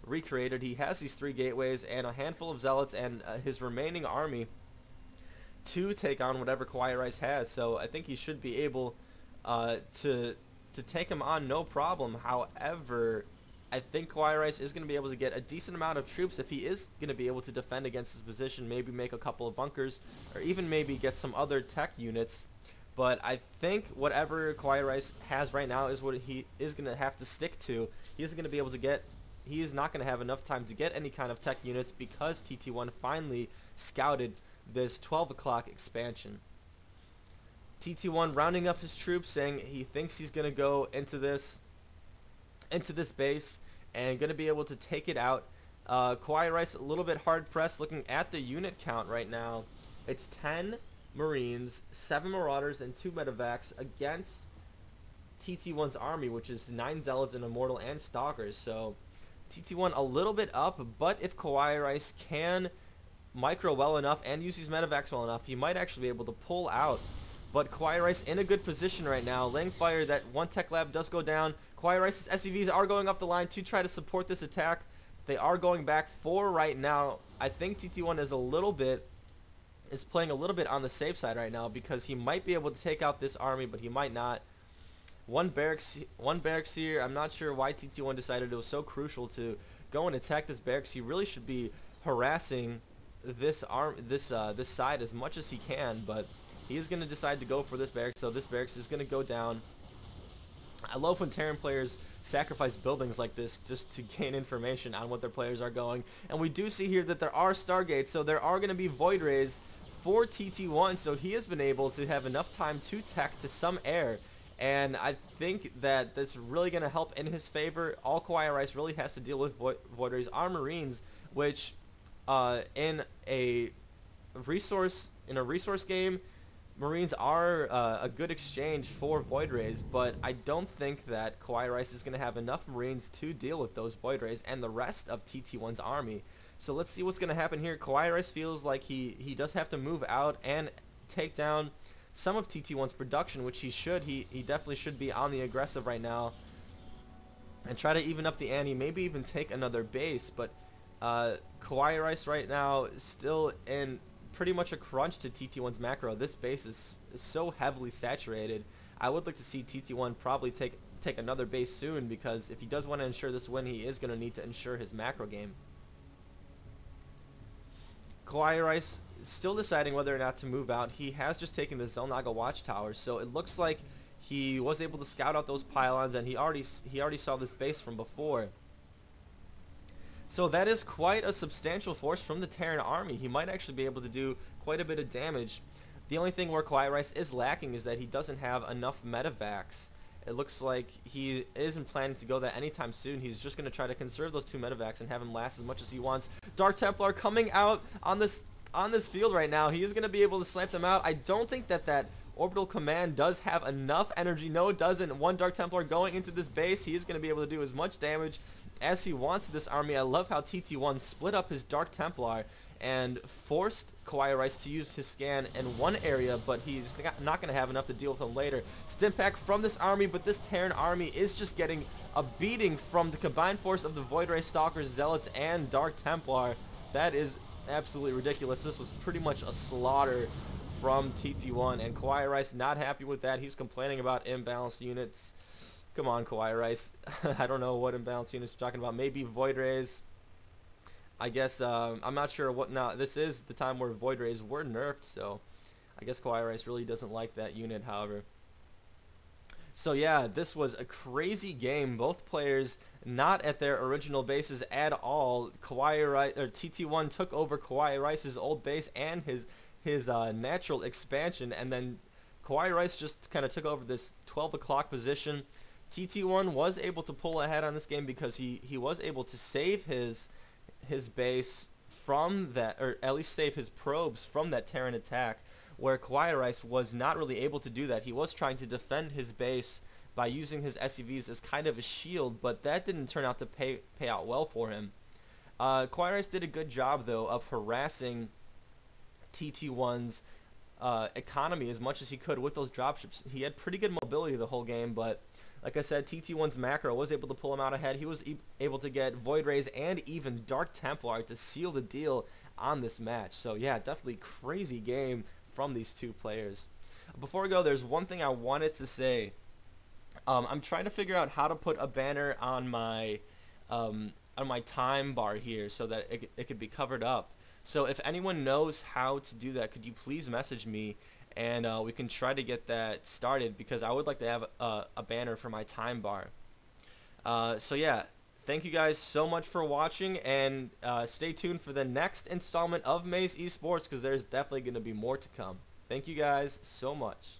recreated. He has these 3 gateways and a handful of zealots and his remaining army to take on whatever KawaiiRice has. So I think he should be able to take him on no problem. However, I think KawaiiRice is going to be able to get a decent amount of troops if he is going to be able to defend against his position, maybe make a couple of bunkers, or even maybe get some other tech units. But I think whatever KawaiiRice has right now is what he is going to have to stick to. He isn't going to be able to get, he is not going to have enough time to get any kind of tech units because TT1 finally scouted this 12 o'clock expansion. TT1 rounding up his troops, saying he thinks he's going to go into this base and going to be able to take it out. KawaiiRice a little bit hard pressed. Looking at the unit count right now, it's 10 Marines, 7 Marauders, and 2 Medevacs against TT1's army, which is 9 Zealots, and Immortal, and Stalkers. So TT1 a little bit up, but if KawaiiRice can micro well enough and use these Medevacs well enough, he might actually be able to pull out. But KawaiiRice in a good position right now, laying fire. That one tech lab does go down. KawaiiRice's SCVs are going up the line to try to support this attack. They are going back for right now. I think TT1 is playing a little bit on the safe side right now because he might be able to take out this army, but he might not. One barracks here. I'm not sure why TT1 decided it was so crucial to go and attack this barracks. He really should be harassing this side as much as he can, but he is going to decide to go for this barracks, so this barracks is going to go down. I love when Terran players sacrifice buildings like this just to gain information on what their players are going. And we do see here that there are Stargates, so there are going to be Void Rays for TT1, so he has been able to have enough time to tech to some air. And I think that that's really going to help in his favor. All KawaiiRice really has to deal with Void Rays are Marines, which in a resource game, Marines are a good exchange for Void Rays, but I don't think that KawaiiRice is going to have enough Marines to deal with those Void Rays and the rest of TT1's army. So let's see what's going to happen here. KawaiiRice feels like he does have to move out and take down some of TT1's production, which he should. He definitely should be on the aggressive right now and try to even up the ante, maybe even take another base. But KawaiiRice right now is still in pretty much a crunch to TT1's macro. This base is so heavily saturated. I would like to see TT1 probably take another base soon, because if he does want to ensure this win, he is going to need to ensure his macro game. KawaiiRice still deciding whether or not to move out. He has just taken the Zelnaga watchtower, so it looks like he was able to scout out those pylons, and he already saw this base from before. So that is quite a substantial force from the Terran army. He might actually be able to do quite a bit of damage. The only thing where KawaiiRice is lacking is that he doesn't have enough Medevacs. It looks like he isn't planning to go that anytime soon. He's just going to try to conserve those 2 Medevacs and have him last as much as he wants. Dark Templar coming out on this field right now. He is going to be able to snipe them out. I don't think that Orbital Command does have enough energy. No, it doesn't. One Dark Templar going into this base. He is going to be able to do as much damage as he wants to this army. I love how TT1 split up his Dark Templar and forced KawaiiRice to use his scan in one area, but he's not going to have enough to deal with him later. Stimpack from this army, but this Terran army is just getting a beating from the combined force of the Void Ray Stalkers, Zealots, and Dark Templar. That is absolutely ridiculous. This was pretty much a slaughter from TT1, and KawaiiRice not happy with that. He's complaining about imbalanced units. Come on, KawaiiRice. I don't know what imbalanced units you're talking about. Maybe Void Rays. I guess, I'm not sure what. Now, this is the time where Void Rays were nerfed, so I guess KawaiiRice really doesn't like that unit, however. So yeah, this was a crazy game. Both players not at their original bases at all. TT1 took over KawaiiRice's old base and his natural expansion, and then KawaiiRice just kind of took over this 12 o'clock position. TT1 was able to pull ahead on this game because he was able to save his base from that, or at least save his probes from that Terran attack, where KawaiiRice was not really able to do that. He was trying to defend his base by using his SCVs as kind of a shield, but that didn't turn out to pay out well for him. KawaiiRice did a good job, though, of harassing TT1's economy as much as he could with those dropships. He had pretty good mobility the whole game, but Like I said, TT1's macro was able to pull him out ahead. He was able to get Void Rays and even Dark Templar to seal the deal on this match. So yeah, definitely crazy game from these two players. Before we go, there's one thing I wanted to say. I'm trying to figure out how to put a banner on my time bar here so that it could be covered up. So if anyone knows how to do that, could you please message me, and we can try to get that started, because I would like to have a banner for my time bar. So yeah, thank you guys so much for watching, and stay tuned for the next installment of Maze Esports, because there's definitely going to be more to come. Thank you guys so much.